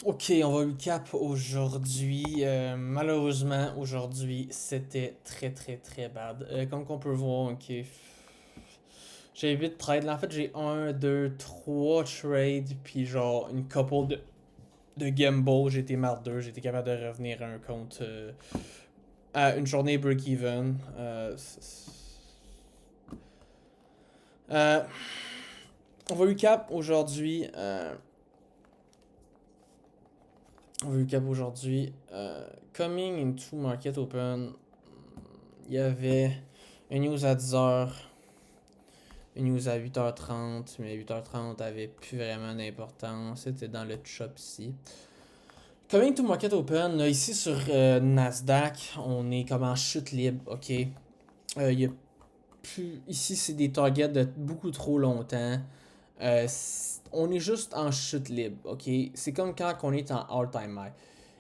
Ok, on va recap aujourd'hui. Malheureusement, aujourd'hui, c'était très très très bad. Comme qu'on peut voir, ok. J'ai 8 trades. Là, en fait, j'ai un 2 3 trades, puis genre une couple de gamble. J'ai été marre d'eux. J'ai été capable de revenir à un compte à une journée break-even. Euh, on va recap aujourd'hui. On va recap aujourd'hui. Coming into Market Open, il y avait une news à 10h, une news à 8h30, mais 8h30 avait plus vraiment d'importance. C'était dans le chop ici. Coming to Market Open, là, ici sur Nasdaq, on est comme en chute libre, ok? Il y a plus. Ici, c'est des targets de beaucoup trop longtemps. On est juste en chute libre, ok? C'est comme quand on est en all-time high.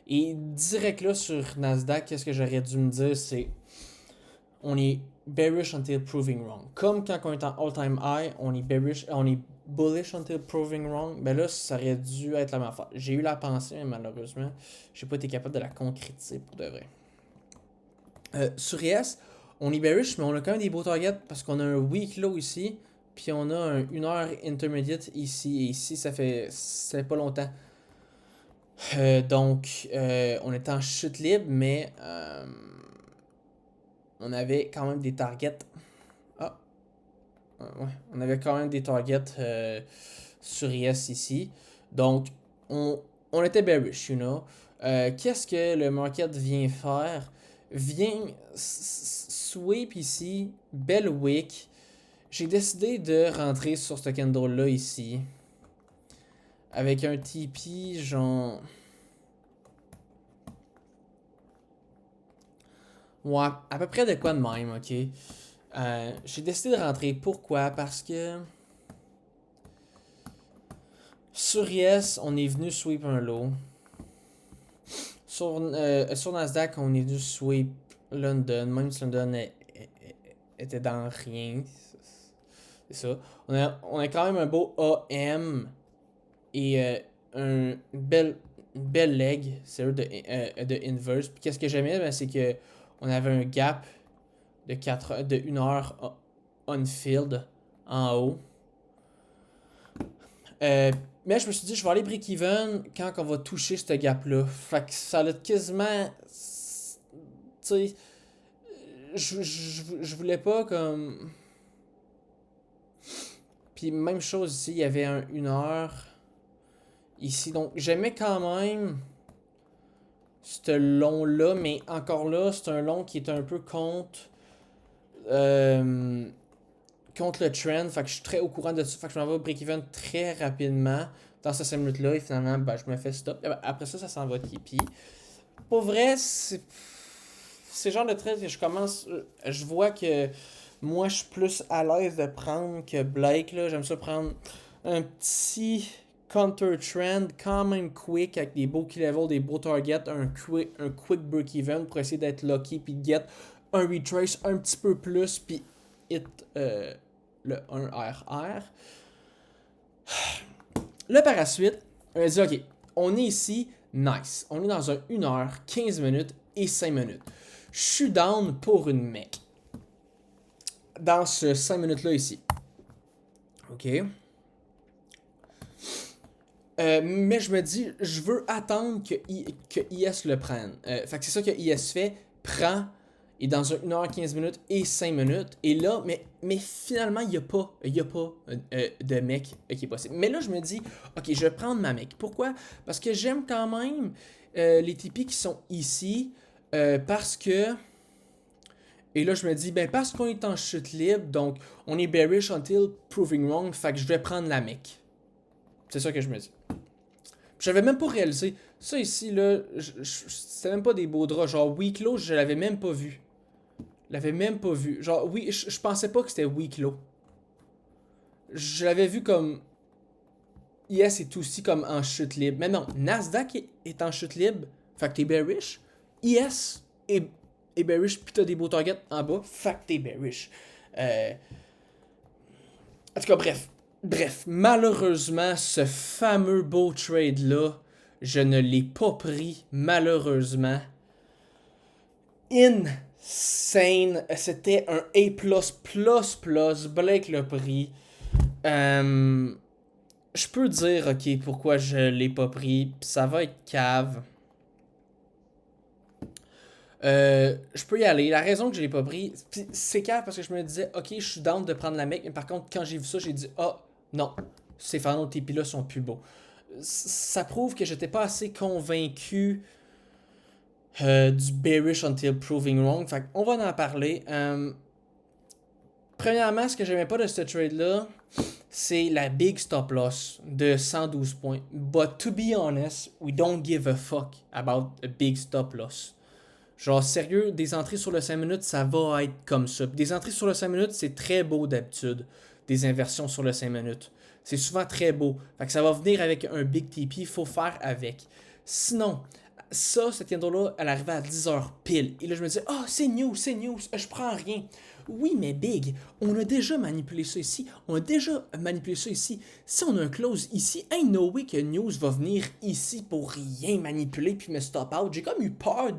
Et direct là sur Nasdaq, qu'est-ce que j'aurais dû me dire, c'est on est bearish until proving wrong. Comme quand on est en all-time high, on est bearish, on est bullish until proving wrong. Ben là, ça aurait dû être la même affaire. J'ai eu la pensée, mais malheureusement, j'ai pas été capable de la concrétiser pour de vrai. Sur ES, on est bearish, mais on a quand même des beaux targets parce qu'on a un weak low ici, puis on a un 1 heure intermediate ici. Et ici, ça fait pas longtemps. Donc, on est en chute libre, mais on avait quand même des targets. Ah, ouais, on avait quand même des targets sur IS ici. Donc, on, on était bearish, you know. Qu'est-ce que le market vient faire? Vient sweep ici, belle wick. J'ai décidé de rentrer sur ce candle-là ici. Avec un TP, genre. Ouais, à peu près de quoi de même, ok? J'ai décidé de rentrer. Pourquoi? Parce que sur Yes, on est venu sweep un low. Sur Nasdaq, on est venu sweep London, même si London était dans rien. C'est ça. On a quand même un beau AM et une belle leg, c'est de inverse. Puis qu'est-ce que j'aimais, ben, c'est que on avait un gap de 1 heure on-field en haut. Euh, mais je me suis dit, je vais aller break-even quand on va toucher ce gap-là. Fait que ça a quasiment. Tu sais, je voulais pas comme. Puis même chose ici, il y avait un 1 heure ici. Donc j'aimais quand même ce long-là, mais encore là, c'est un long qui est un peu euh, contre le trend. Fait que je suis très au courant de ça. Fait que je m'en vais au break-even très rapidement dans ces 5 minutes-là. Et finalement, ben, je me fais stop. Et ben, après ça, ça s'en va TP. Pour vrai, c'est le genre de trade que je commence. Je vois que moi, je suis plus à l'aise de prendre que Blake. Là. J'aime ça prendre un petit counter trend quand même quick avec des beaux key levels, des beaux targets, un quick break-even pour essayer d'être lucky puis de get un retrace un petit peu plus puis hit le 1RR. Là, par la suite, on a dit ok, on est ici, nice. On est dans un 1 heure, 15 minutes et 5 minutes. Je suis down pour une mec. Dans ce 5 minutes-là ici. Ok. Mais je me dis, je veux attendre que IS le prenne. Fait que c'est ça que IS fait, prend, et dans un 1 heure 15 minutes et 5 minutes. Et là, mais finalement, il y a pas de mec qui est possible. Mais là, je me dis, ok, je vais prendre ma mec. Pourquoi? Parce que j'aime quand même les tipis qui sont ici. Parce que. Et là, je me dis, ben, parce qu'on est en chute libre, donc on est bearish until proving wrong, fait que je vais prendre la mec. C'est ça que je me dis. J'avais même pas réalisé. Ça ici, là, c'était même pas des beaux draps. Genre, weak low, je l'avais même pas vu. Je l'avais même pas vu. Genre, oui, je pensais pas que c'était weak low. Je l'avais vu comme. Yes est aussi comme en chute libre. Mais non, Nasdaq est en chute libre. Fait que t'es bearish. Yes est bearish, puis t'as des beaux targets en bas. Fait que t'es bearish. Euh, En tout cas, bref. Bref, malheureusement, ce fameux beau trade-là, Je ne l'ai pas pris, malheureusement. Insane. C'était un A++++. Blake l'a pris. Je peux dire, ok, pourquoi je l'ai pas pris. Ça va être cave. Je peux y aller. La raison que je l'ai pas pris, c'est cave parce que je me disais, ok, je suis down de prendre la mec, mais par contre, quand j'ai vu ça, j'ai dit, ah, non, ces Final TP là sont plus beaux. Ça prouve que j'étais pas assez convaincu du bearish until proving wrong. Fait on va en parler. Premièrement, ce que j'aimais pas de ce trade-là, c'est la big stop loss de 112 points. But to be honest, we don't give a fuck about a big stop loss. Genre, sérieux, des entrées sur le 5 minutes, ça va être comme ça. Des entrées sur le 5 minutes, c'est très beau d'habitude. Des inversions sur le 5 minutes. C'est souvent très beau. Fait que ça va venir avec un big TP, faut faire avec. Sinon, ça, cette candle-là, elle arrivait à 10h pile. Et là, je me disais, ah, c'est news, je prends rien. Oui, mais big, on a déjà manipulé ça ici. Si on a un close ici, ain't no way que news va venir ici pour rien manipuler puis me stop out. J'ai comme eu peur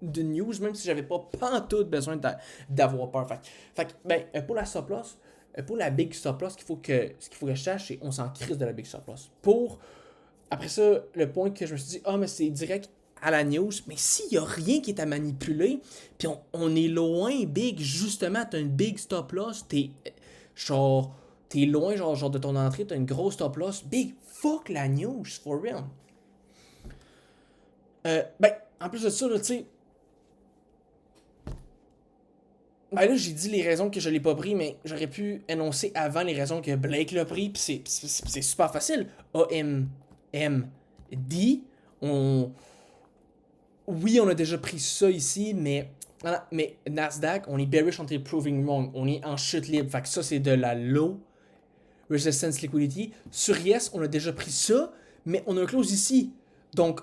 de news, même si j'avais pas pantoute besoin d'avoir peur. Pour la stop loss, pour la big stop loss, ce qu'il faut que je sache, c'est qu'on s'en crisse de la big stop loss. Après ça, le point que je me suis dit, mais c'est direct à la news, mais s'il y a rien qui est à manipuler, puis on est loin, big, justement, t'as une big stop loss, t'es loin, genre de ton entrée, t'as une grosse stop loss, big, fuck la news, for real. En plus de ça, tu sais, là, j'ai dit les raisons que je l'ai pas pris, mais j'aurais pu énoncer avant les raisons que Blake l'a pris, puis c'est super facile. AMD, oui, on a déjà pris ça ici, mais Nasdaq, on est bearish until proving wrong. On est en chute libre. Fait que ça, c'est de la low resistance liquidity. Sur Yes, on a déjà pris ça, mais on a un close ici. Donc,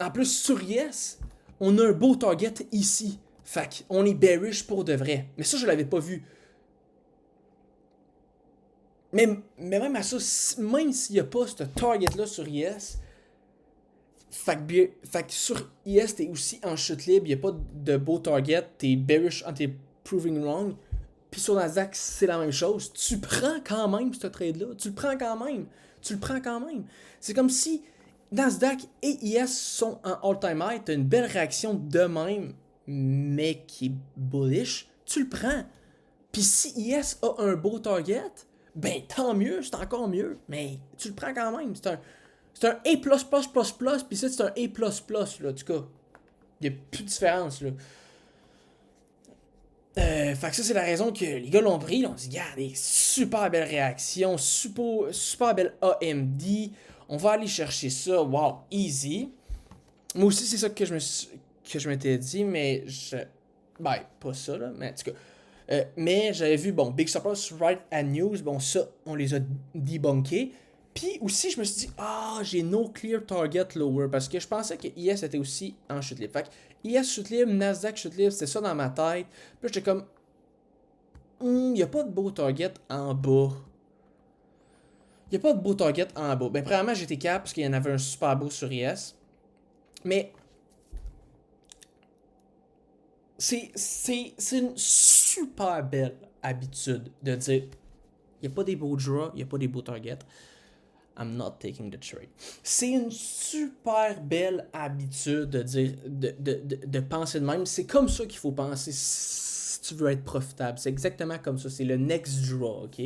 en plus, sur Yes, on a un beau target ici. Fait qu'on est bearish pour de vrai. Mais ça, je l'avais pas vu. Mais même à ça, même s'il n'y a pas ce target-là sur Yes, fait que sur IS, t'es aussi en chute libre, il n'y a pas de beau target, t'es bearish and t'es proving wrong. Puis sur Nasdaq, c'est la même chose. Tu prends quand même ce trade-là. Tu le prends quand même. C'est comme si Nasdaq et IS sont en all-time high, t'as une belle réaction de même, mais qui est bullish, tu le prends. Puis si IS a un beau target, ben tant mieux, c'est encore mieux, mais tu le prends quand même. C'est un A++++, puis ça, c'est un A++, là, en tout cas. Il n'y a plus de différence, là. Fait que ça, c'est la raison que les gars l'ont pris. On dit, regardez, super belle réaction, super belle AMD. On va aller chercher ça. Wow, easy. Moi aussi, c'est ça que je m'étais dit, mais pas ça, là, mais en tout cas. Mais j'avais vu, Big Surplus, Right and News, ça, on les a debunkés. Puis aussi, je me suis dit, j'ai no clear target lower parce que je pensais que IS était aussi en chute libre. Fait que IS chute libre, Nasdaq chute libre, c'était ça dans ma tête. Puis j'étais comme, il n'y a pas de beau target en bas. Ben, premièrement, j'étais cap parce qu'il y en avait un super beau sur IS. Mais c'est une super belle habitude de dire, il n'y a pas des beaux draws, il n'y a pas des beaux targets. I'm not taking the trade. C'est une super belle habitude de dire, de penser de même. C'est comme ça qu'il faut penser si tu veux être profitable. C'est exactement comme ça. C'est le next draw, ok?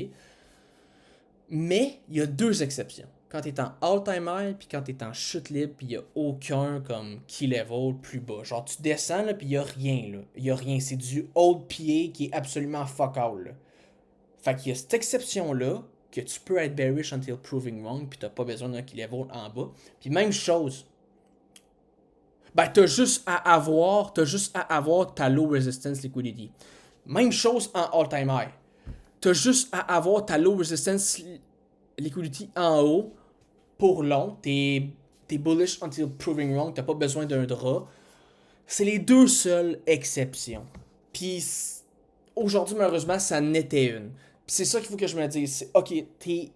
Mais il y a deux exceptions. Quand tu es en all-time high, puis quand tu es en chute libre, puis il n'y a aucun comme key level plus bas. Genre, tu descends, là, puis il n'y a rien, là. Il n'y a rien. C'est du old PA qui est absolument fuck all, là. Fait qu'il y a cette exception-là, que tu peux être bearish until proving wrong, puis t'as pas besoin d'un key level en bas. Puis même chose, t'as juste à avoir ta low resistance liquidity. Même chose en all-time high. T'as juste à avoir ta low resistance liquidity en haut pour long. T'es bullish until proving wrong, t'as pas besoin d'un drap. C'est les deux seules exceptions. Puis aujourd'hui, malheureusement, ça n'était une. Puis c'est ça qu'il faut que je me dise. C'est, ok, t'es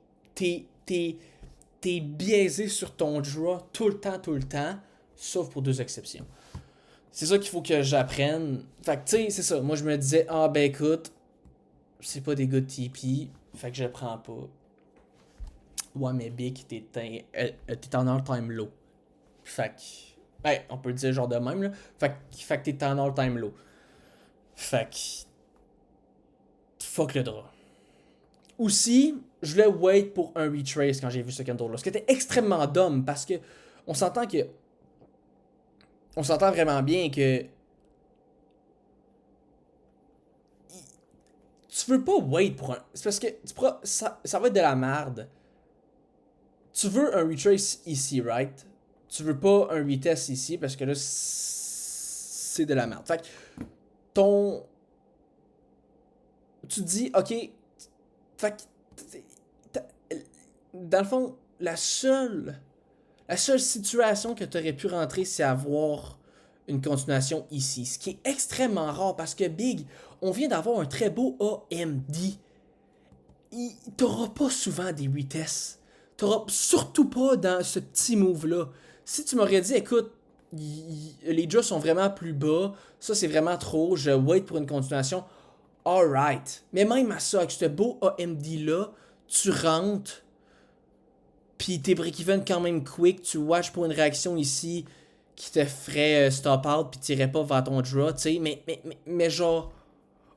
t'es biaisé sur ton draw tout le temps, sauf pour 2 exceptions. C'est ça qu'il faut que j'apprenne. Fait que, tu sais, c'est ça. Moi, je me disais, ah, ben écoute, c'est pas des gars de TP, fait que je le prends pas. Ouais, mais Big, t'es en all-time low. Fait que, ben, on peut le dire genre de même, là. Fait que t'es en all-time low. Fait que, fuck le draw. Aussi, je voulais wait pour un retrace quand j'ai vu ce candle-là. Ce qui était extrêmement dumb parce que on s'entend que. On s'entend vraiment bien que. Tu veux pas wait pour un. C'est parce que ça va être de la merde. Tu veux un retrace ici, right? Tu veux pas un retest ici parce que là, c'est de la merde. Fait que ton. Tu te dis, ok. Fait que. Dans le fond, la seule situation que tu aurais pu rentrer, c'est avoir une continuation ici. Ce qui est extrêmement rare parce que Big, on vient d'avoir un très beau AMD. T'auras pas souvent des retests. T'auras surtout pas dans ce petit move-là. Si tu m'aurais dit, écoute, les draws sont vraiment plus bas, ça c'est vraiment trop, je wait pour une continuation, alright. Mais même à ça, avec ce beau AMD-là, tu rentres, puis tes break-even quand même quick, tu watch pour une réaction ici qui te ferait stop out, puis t'irais pas vers ton draw, tu sais, mais genre,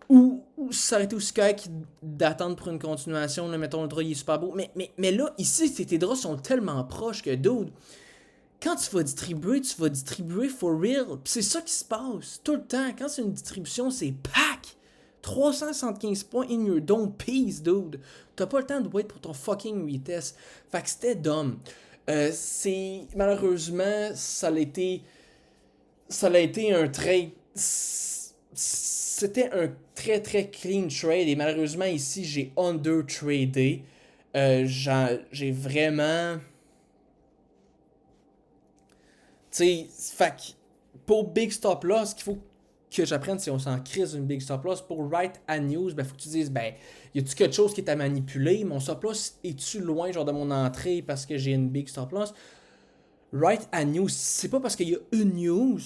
ou ça aurait été aussi correct d'attendre pour une continuation, là, mettons le draw il est super beau, mais là, ici, tes draws sont tellement proches que, dude, quand tu vas distribuer for real, pis c'est ça qui se passe, tout le temps, quand c'est une distribution, c'est pack! 375 points in your dome piece, dude. T'as pas le temps de wait pour ton fucking retest. Fait que c'était dumb. C'est. Malheureusement, ça a été un trade. C'était un très très clean trade. Et malheureusement, ici, j'ai under-tradé. J'ai vraiment. Tu sais, fait que pour Big Stop Loss, ce qu'il faut que j'apprenne si on s'en crise une big stop loss pour write à news, ben faut que tu dises ben y a-tu quelque chose qui est à manipuler, mon stop loss est-tu loin genre de mon entrée parce que j'ai une big stop loss. Write à news, c'est pas parce qu'il y a une news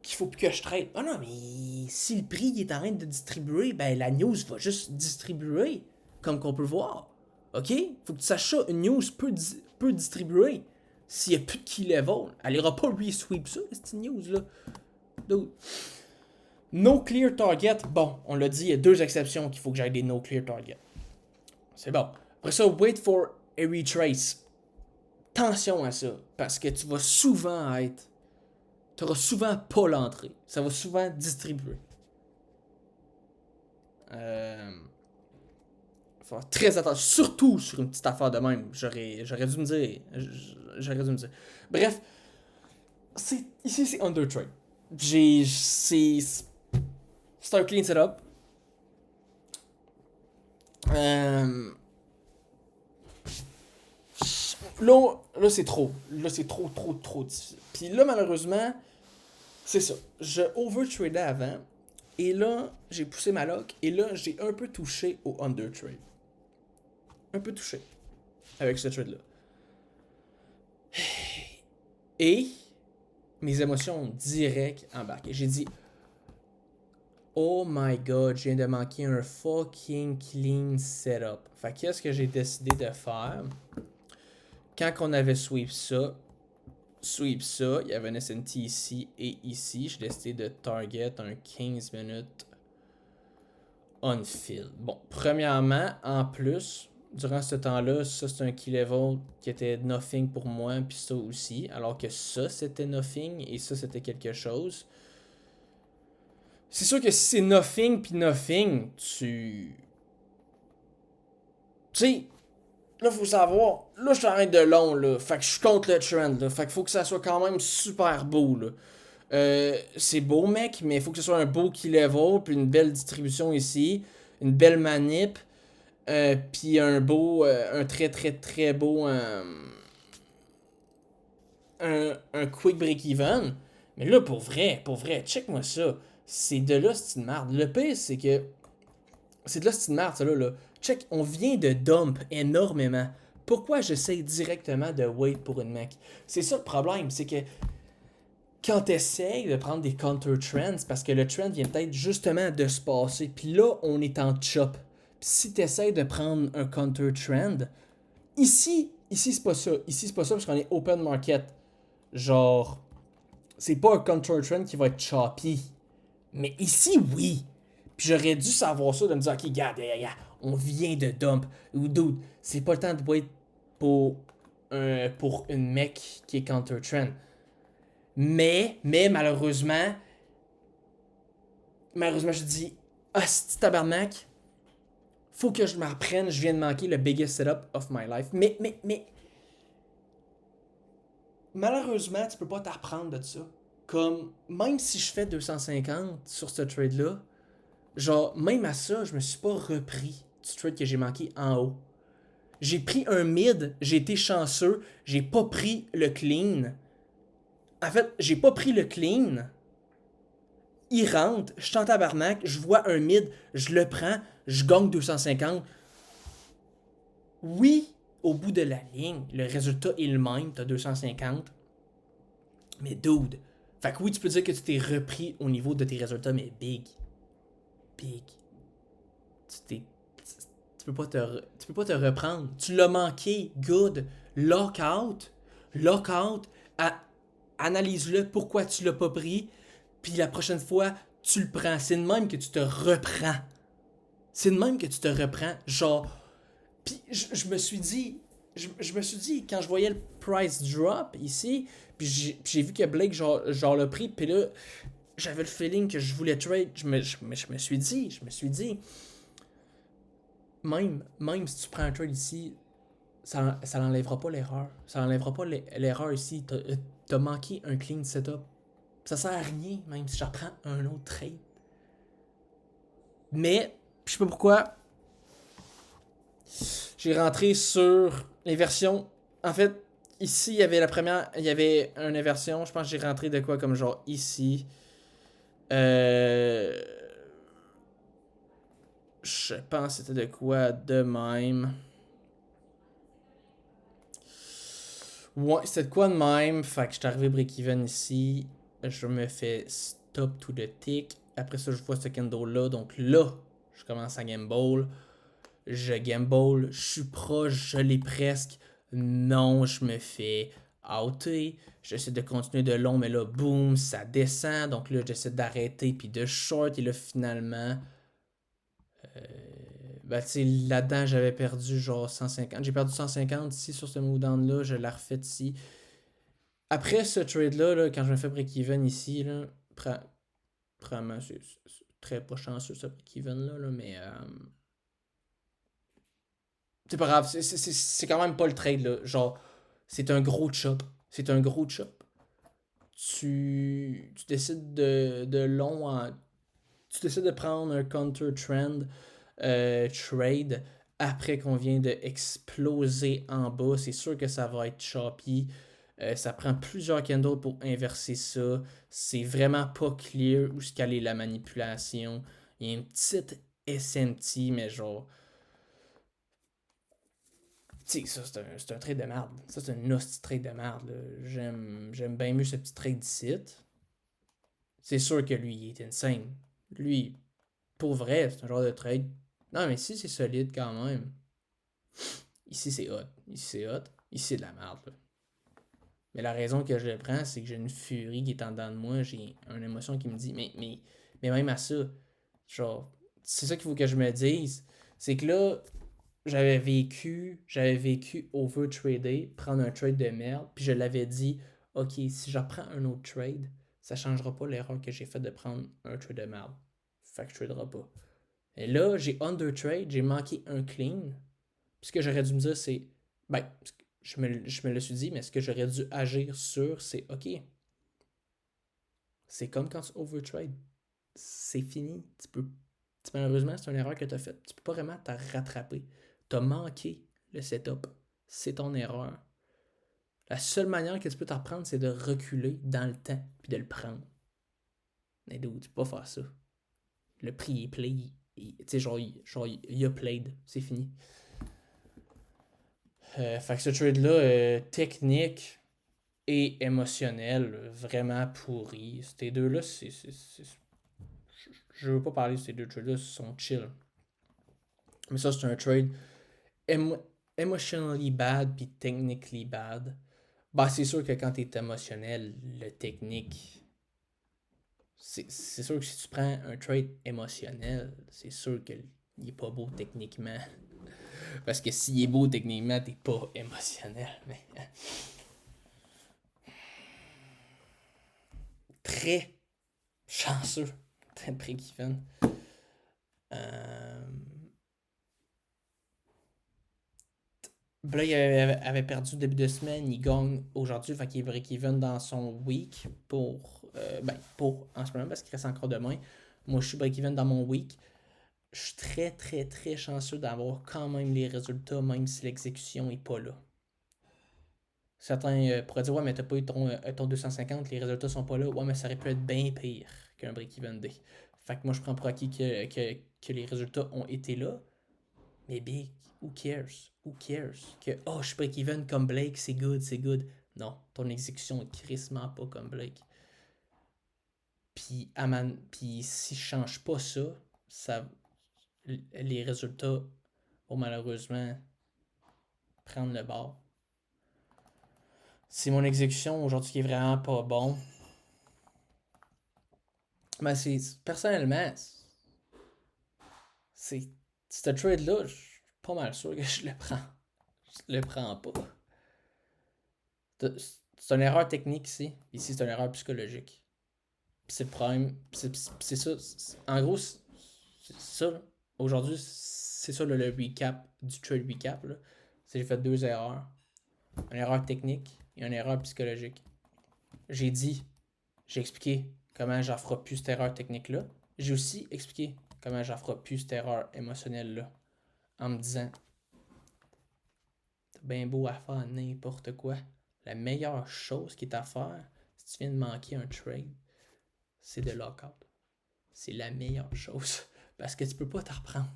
qu'il faut plus que je trade. Ah non, mais si le prix est en train de distribuer, ben la news va juste distribuer comme qu'on peut voir. OK? Faut que tu saches ça, une news peut distribuer. S'il n'y a plus de key level, elle ira pas re-sweep ça, cette news-là. Dude. No clear target. Bon, on l'a dit, il y a 2 exceptions qu'il faut que j'aille des no clear target. C'est bon. Après ça, wait for a retrace. Attention à ça, parce que tu vas souvent être. Tu n'auras souvent pas l'entrée. Ça va souvent distribuer. Faut faire très attention, surtout sur une petite affaire de même. J'aurais dû me dire. J'aurais dû me dire. Bref, ici c'est under trade. C'est un clean setup. Là c'est trop. Là, c'est trop difficile. Puis là, malheureusement, c'est ça. Je overtradais avant. Et là, j'ai poussé ma lock. Et là, j'ai un peu touché au undertrade. Un peu touché. Avec ce trade-là. Et mes émotions ont direct embarqué. J'ai dit, oh my god, je viens de manquer un fucking clean setup. Fait qu'est-ce que j'ai décidé de faire? Quand on avait sweep ça, il y avait un SNT ici et ici. J'ai décidé de target un 15 minutes on-field. Bon, premièrement, en plus, durant ce temps-là, ça c'est un key level qui était nothing pour moi, puis ça aussi. Alors que ça c'était nothing et ça c'était quelque chose. C'est sûr que si c'est nothing puis nothing, tu sais, là faut savoir, là je suis en train de long là, fait que je suis contre le trend là, fait qu'il faut que ça soit quand même super beau là. C'est beau mec, mais il faut que ce soit un beau key level, puis une belle distribution ici, une belle manip. Puis un très très très beau un quick break-even. Mais là, pour vrai, check-moi ça. C'est de l'hostie de merde. Le pire, c'est que c'est de l'hostie de merde, ça là. Check, on vient de dump énormément. pourquoi j'essaie directement de wait pour une mec? C'est ça le problème, c'est que quand tu essaies de prendre des counter trends, parce que le trend vient peut-être justement de se passer, puis là, on est en chop. Puis si tu essaies de prendre un counter trend, ici c'est pas ça. Ici, c'est pas ça parce qu'on est open market. Genre, c'est pas un counter trend qui va être choppy. Mais ici, oui. Puis j'aurais dû savoir ça, de me dire, ok, regarde, on vient de dump. Ou dude, c'est pas le temps de wait pour une mec qui est counter trend. Mais malheureusement, je dis, ah, c'est tabarnak, faut que je m'apprenne, je viens de manquer le biggest setup of my life. Mais, malheureusement, tu peux pas t'apprendre de ça. Comme, même si je fais 250 sur ce trade-là, genre, même à ça, je me suis pas repris du trade que j'ai manqué en haut. J'ai pris un mid, j'ai été chanceux, j'ai pas pris le clean. En fait, j'ai pas pris le clean. Il rentre, je suis en tabarnak, je vois un mid, je le prends, je gagne 250. Oui, au bout de la ligne, le résultat est le même, t'as 250. Mais dude, fait que oui, tu peux dire que tu t'es repris au niveau de tes résultats, mais big. Big. Tu t'es. Tu peux pas te reprendre. Tu l'as manqué, good. Lockout. Lockout. Analyse-le pourquoi tu l'as pas pris. Puis la prochaine fois, tu le prends. C'est de même que tu te reprends. C'est de même que tu te reprends. Genre. Puis je me suis dit. Je me suis dit, quand je voyais le price drop ici, puis j'ai vu que Blake, genre l'a pris, puis là, j'avais le feeling que je voulais trade. Je me suis dit, même si tu prends un trade ici, ça n'enlèvera pas l'erreur. Ça n'enlèvera pas l'erreur ici. T'as manqué un clean setup. Ça sert à rien, même si je reprends un autre trade. Mais, je sais pas pourquoi, j'ai rentré sur les versions. En fait, ici, il y avait la première, il y avait une inversion. Je pense que j'ai rentré de quoi comme genre ici. Je pense que c'était de quoi de même. Ouais, c'était de quoi de même. Fait que je suis arrivé break-even ici. Je me fais stop to the tick. Après ça, je vois ce candle là. Donc là, je commence à gamble. Je gamble. Je suis proche. Je l'ai presque. Non, je me fais outer. J'essaie de continuer de long, mais là, boum, ça descend. Donc là, j'essaie d'arrêter puis de short. Et là, finalement, ben, tu sais, là-dedans, j'avais perdu genre 150. J'ai perdu 150 ici sur ce move down-là. Je l'ai refait ici. Après ce trade-là, là, quand je me fais break-even ici, là, probablement, c'est très pas chanceux ce break-even-là, là, mais c'est pas grave. C'est quand même pas le trade, là. Genre, c'est un gros chop. C'est un gros chop. Tu décides de long en. Tu décides de prendre un counter trend trade après qu'on vient de exploser en bas. C'est sûr que ça va être choppy. Ça prend plusieurs candles pour inverser ça. C'est vraiment pas clear où se caler la manipulation. Il y a une petite SMT, mais genre. Tu sais, ça, c'est un trade de merde. Ça, c'est un hostie trade de merde. J'aime bien mieux ce petit trade d'ici. C'est sûr que lui, il est insane. Lui, pour vrai, c'est un genre de trade. Non, mais ici, c'est solide quand même. Ici, c'est hot. Ici, c'est hot. Ici, c'est de la merde. Là. Mais la raison que je le prends, c'est que j'ai une furie qui est en dedans de moi. J'ai une émotion qui me dit, mais même à ça, genre, c'est ça qu'il faut que je me dise. C'est que là, j'avais vécu overtrader, prendre un trade de merde, puis je l'avais dit, ok, si je prends un autre trade, ça changera pas l'erreur que j'ai faite de prendre un trade de merde. Fait que je tradera pas. Et là, j'ai undertrade, j'ai manqué un clean. Puis ce que j'aurais dû me dire, c'est, ben, je me le suis dit, mais ce que j'aurais dû agir sur, c'est, ok, c'est comme quand tu overtrade. C'est fini. Malheureusement, c'est une erreur que tu as faite. Tu peux pas vraiment te rattraper. Tu as manqué le setup. C'est ton erreur. La seule manière que tu peux t'en reprendre, c'est de reculer dans le temps puis de le prendre. Mais d'où tu peux pas faire ça. Le prix est play. Tu sais, genre, il a played. C'est fini. Fait que ce trade-là, technique et émotionnel, vraiment pourri. Ces deux-là, je veux pas parler de ces deux trades-là, ils sont chill. Mais ça, c'est un trade emotionally bad puis technically bad. Bah, c'est sûr que quand t'es émotionnel, le technique. C'est sûr que si tu prends un trade émotionnel, c'est sûr qu'il est pas beau techniquement. Parce que s'il est beau techniquement, t'es pas émotionnel. Mais... Très chanceux d'être break-even. Là, il avait perdu début de semaine, il gagne aujourd'hui, fait qu'il est break-even dans son week pour en ce moment parce qu'il reste encore demain. Moi, je suis break-even dans mon week. Je suis très, très, très chanceux d'avoir quand même les résultats, même si l'exécution n'est pas là. Certains pourraient dire, ouais, mais t'as pas eu ton 250, les résultats sont pas là. Ouais, mais ça aurait pu être bien pire qu'un break-even day. Fait que moi, je prends pour acquis que les résultats ont été là. Mais big, who cares? Who cares? Que, oh, je suis break-even comme Blake, c'est good, c'est good. Non, ton exécution est crissement pas comme Blake. Puis si je change pas ça, les résultats vont malheureusement prendre le bord. C'est mon exécution aujourd'hui qui est vraiment pas bon. Mais personnellement, c'est ce trade-là, je suis pas mal sûr que je le prends. Je le prends pas. C'est une erreur technique ici. Ici, c'est une erreur psychologique. C'est le problème. C'est ça. En gros, c'est ça. Aujourd'hui, c'est ça le recap du trade recap. J'ai fait deux erreurs. Une erreur technique et une erreur psychologique. J'ai expliqué comment j'en ferai plus cette erreur technique-là. J'ai aussi expliqué comment j'en ferai plus cette erreur émotionnelle-là. En me disant, t'as bien beau à faire n'importe quoi. La meilleure chose qui est à faire, si tu viens de manquer un trade, c'est de lockout. C'est la meilleure chose. Parce que tu peux pas t'en reprendre.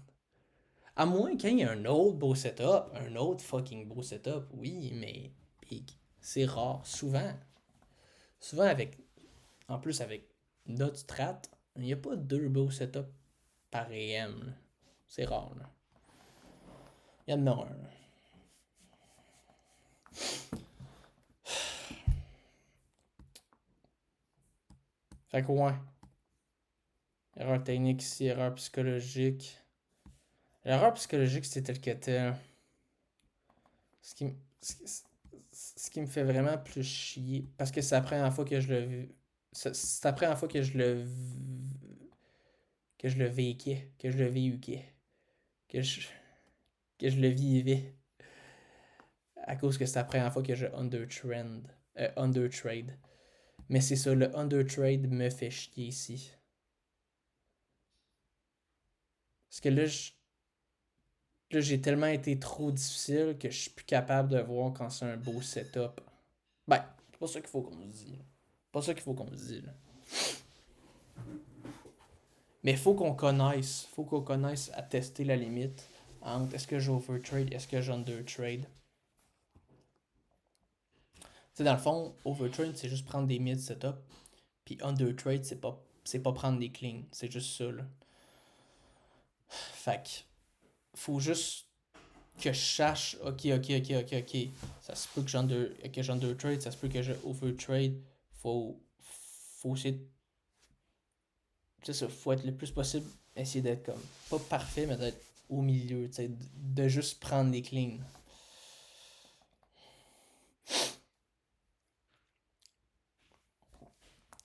À moins qu'il y ait un autre beau setup, un autre fucking beau setup, oui, mais c'est rare. Souvent en plus avec notre strat, il n'y a pas deux beaux setups par EM. C'est rare. Là. Il y en a un. Fait que ouais. Erreur technique ici, erreur psychologique. L'erreur psychologique, c'est tel que tel. Ce qui, ce qui me fait vraiment plus chier, parce que c'est la première fois que je le... C'est la première fois que je le... Que je le véhiquais, que je le véhiquais, que je, que je le vivais. À cause que c'est la première fois que je undertrade. Mais c'est ça, le undertrade me fait chier ici. Parce que là, j'ai tellement été trop difficile que je suis plus capable de voir quand c'est un beau setup. Ben, c'est pas ça qu'il faut qu'on se dise. Pas ça qu'il faut qu'on se dise. Là. Mais il faut qu'on connaisse à tester la limite entre est-ce que j'overtrade, est-ce que j'undertrade. Tu sais, dans le fond, overtrade, c'est juste prendre des mid setup. Puis undertrade, c'est pas prendre des cleans. C'est juste ça, là. Fait que, faut juste que je sache, ok. Ça se peut que j'undertrade, ça se peut que je overtrade. Faut essayer c'est ça, faut être le plus possible, essayer d'être comme, pas parfait, mais d'être au milieu, tu sais, de juste prendre les cleans.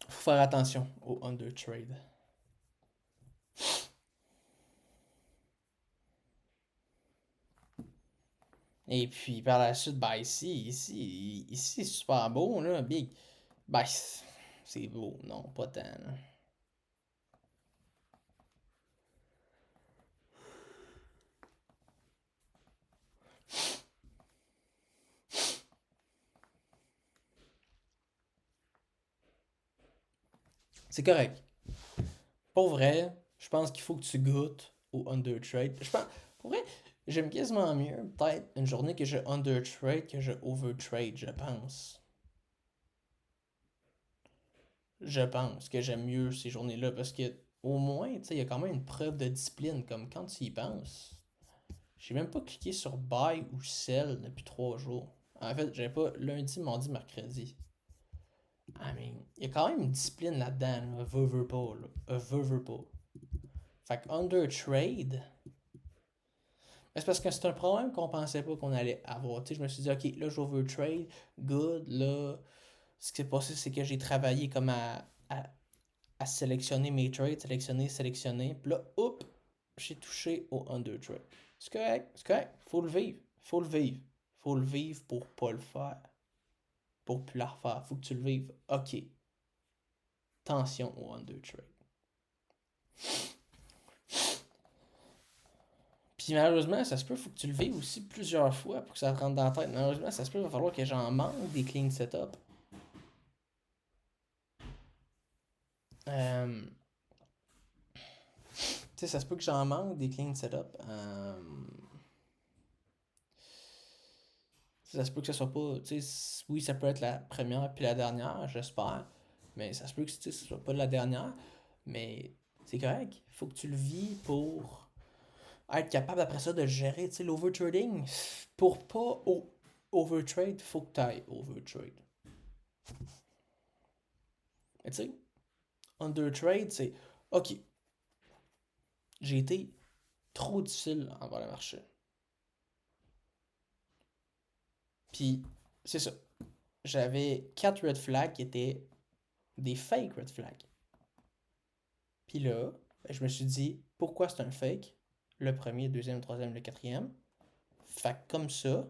Faut faire attention au undertrade. Et puis par la suite, bah ici, c'est super beau, là, big. Bah, c'est beau, non, pas tant, là. C'est correct. Pour vrai, je pense qu'il faut que tu goûtes au undertrade. Je pense, pour vrai, J'aime quasiment mieux, peut-être, une journée que je undertrade que je overtrade, je pense. Je pense que j'aime mieux ces journées-là parce que, au moins, tu sais, il y a quand même une preuve de discipline, comme quand tu y penses. J'ai même pas cliqué sur buy ou sell depuis 3 jours. En fait, j'avais pas lundi, mardi, mercredi. I mean, il y a quand même une discipline là-dedans, là. Veux pas, là. Veux pas. Fait que under trade, c'est parce que c'est un problème qu'on pensait pas qu'on allait avoir. Tu sais, je me suis dit, ok, là, j'over trade, good. Là, ce qui s'est passé, c'est que j'ai travaillé comme à sélectionner mes trades, sélectionner. Puis là, hop, j'ai touché au under trade. C'est correct. Faut le vivre. Faut le vivre. Faut le vivre pour pas le faire. Pour plus la refaire. Faut que tu le vives. Ok. Attention au under trade. Puis malheureusement, ça se peut, faut que tu le vives aussi plusieurs fois pour que ça te rentre dans la tête. Malheureusement, ça se peut, il va falloir que j'en manque des clean setup. Euh, tu sais, ça se peut que j'en manque des clean setup. Ça se peut que ça soit pas. Tu sais, oui, ça peut être la première puis la dernière, j'espère. Mais ça se peut que ce soit pas la dernière. Mais c'est correct. Faut que tu le vis pour être capable après ça de gérer. Tu sais, l'overtrading, pour pas overtrade, faut que tu ailles overtrade. Mais tu sais, undertrade, c'est ok, j'ai été trop difficile envers le marché. Puis, c'est ça. J'avais 4 red flags qui étaient des fake red flags. Puis là, ben, je me suis dit, pourquoi c'est un fake? Le premier, le deuxième, le troisième, le quatrième. Fait que comme ça,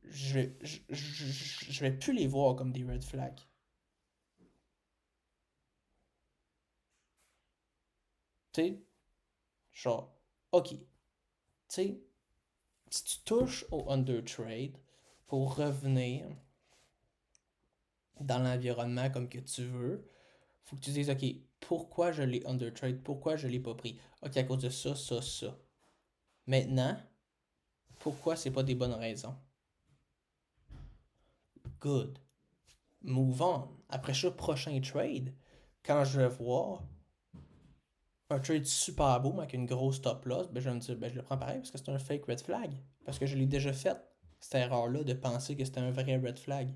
je vais plus les voir comme des red flags. Tu sais, genre, ok, tu sais, si tu touches au undertrade pour revenir dans l'environnement comme que tu veux, faut que tu dises, ok, pourquoi je l'ai undertrade, pourquoi je l'ai pas pris. Ok, à cause de ça, ça, ça. Maintenant, pourquoi c'est pas des bonnes raisons? Good. Move on. Après ça, prochain trade, quand je vais voir un trade super beau, mais avec une grosse stop loss, ben je vais me dire, ben je le prends pareil parce que c'est un fake red flag. Parce que je l'ai déjà fait, cette erreur-là de penser que c'était un vrai red flag. Tu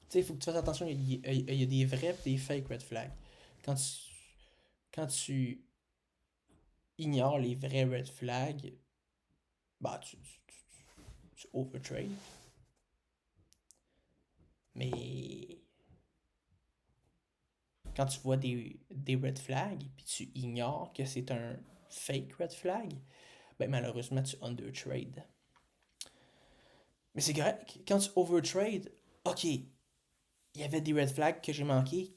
sais, il faut que tu fasses attention, il y a des vrais et des fake red flags. Quand tu ignores les vrais red flags, bah tu overtrade. Mais quand tu vois des red flags, puis tu ignores que c'est un fake red flag, ben malheureusement tu undertrade. Mais c'est correct. Quand tu overtrade, ok, il y avait des red flags que j'ai manqué.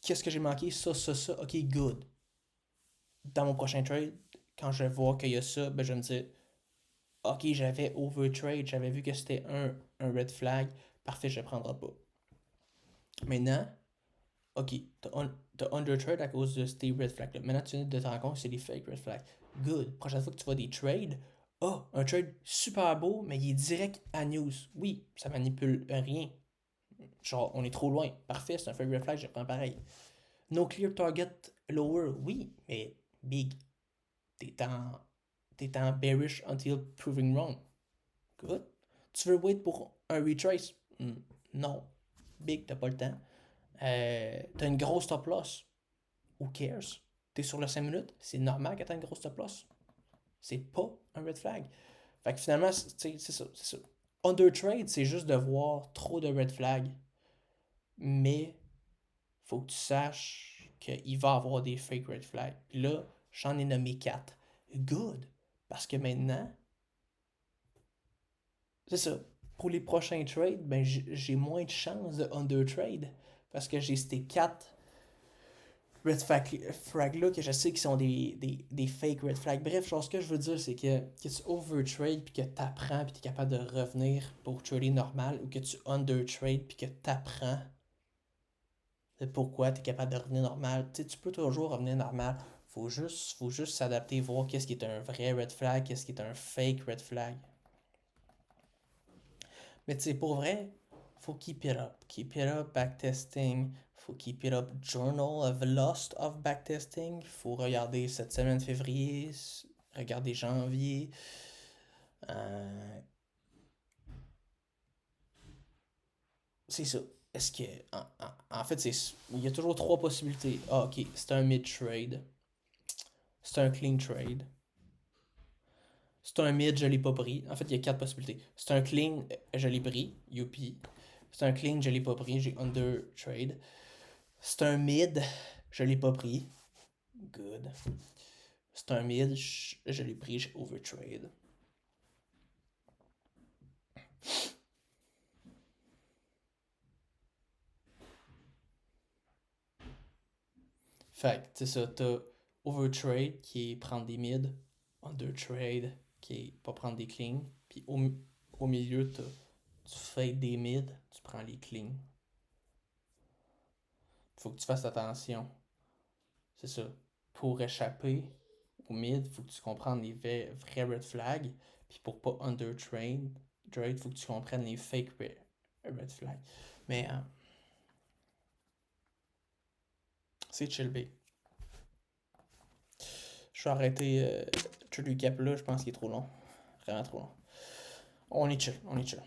Qu'est-ce que j'ai manqué? Ça. Ok, good. Dans mon prochain trade, quand je vais voir qu'il y a ça, ben je vais me dire, ok, j'avais overtrade, j'avais vu que c'était un red flag. Parfait, je ne prendrai pas. Maintenant, ok, t'as undertrade à cause de ces red flags-là. Maintenant, tu viens de te rendre compte que c'est des fake red flags. Good. Prochaine fois que tu vois des trades, un trade super beau, mais il est direct à news. Oui, ça manipule rien. Genre, on est trop loin. Parfait, c'est un fake red flag, je prends pareil. No clear target lower, oui, mais big. T'es en, t'es en bearish until proving wrong. Good. Tu veux wait pour un retrace? Non. Big, t'as pas le temps. T'as une grosse stop loss. Who cares? T'es sur le 5 minutes, c'est normal que t'aies une grosse stop loss. C'est pas un red flag. Fait que finalement, c'est ça, c'est ça. Under trade, c'est juste de voir trop de red flags. Mais faut que tu saches qu'il va y avoir des fake red flags. Puis là, j'en ai nommé 4. Good. Parce que maintenant, c'est ça. Pour les prochains trades, ben j'ai moins de chances de undertrade. Parce que j'ai ces 4 red flags là que je sais qui sont des fake red flags. Bref, ce que je veux dire, c'est que tu overtrade puis que tu apprends puis tu es capable de revenir pour trader normal ou que tu undertrade puis que tu apprends de pourquoi tu es capable de revenir normal. Tu sais, tu peux toujours revenir normal. Faut juste s'adapter, voir qu'est-ce qui est un vrai red flag, qu'est-ce qui est un fake red flag. Mais tu sais, pour vrai, faut keep it up. Keep it up, backtesting. Faut keep it up, journal of lost of backtesting. Faut regarder cette semaine de février, regarder janvier. Euh, c'est ça. Est-ce que. En fait, il y a toujours trois possibilités. Ah, ok, c'est un mid-trade. C'est un clean trade. C'est un mid, je l'ai pas pris. En fait, il y a quatre possibilités. C'est un clean, je l'ai pris. Youpi. C'est un clean, je l'ai pas pris. J'ai under trade. C'est un mid, je l'ai pas pris. Good. C'est un mid, je l'ai pris, j'ai overtrade. Fait que, c'est ça, t'as overtrade qui est prendre des mid, undertrade qui est pas prendre des clean, puis au milieu, tu fades des mid, tu prends les clean. Faut que tu fasses attention. C'est ça. Pour échapper au mid, faut que tu comprennes les vrais red flags. Puis pour pas undertrade, faut que tu comprennes les fake red flags. Mais c'est chill, B. Je vais arrêter le recap là, je pense qu'il est trop long. Vraiment trop long. On est chill, on est chill.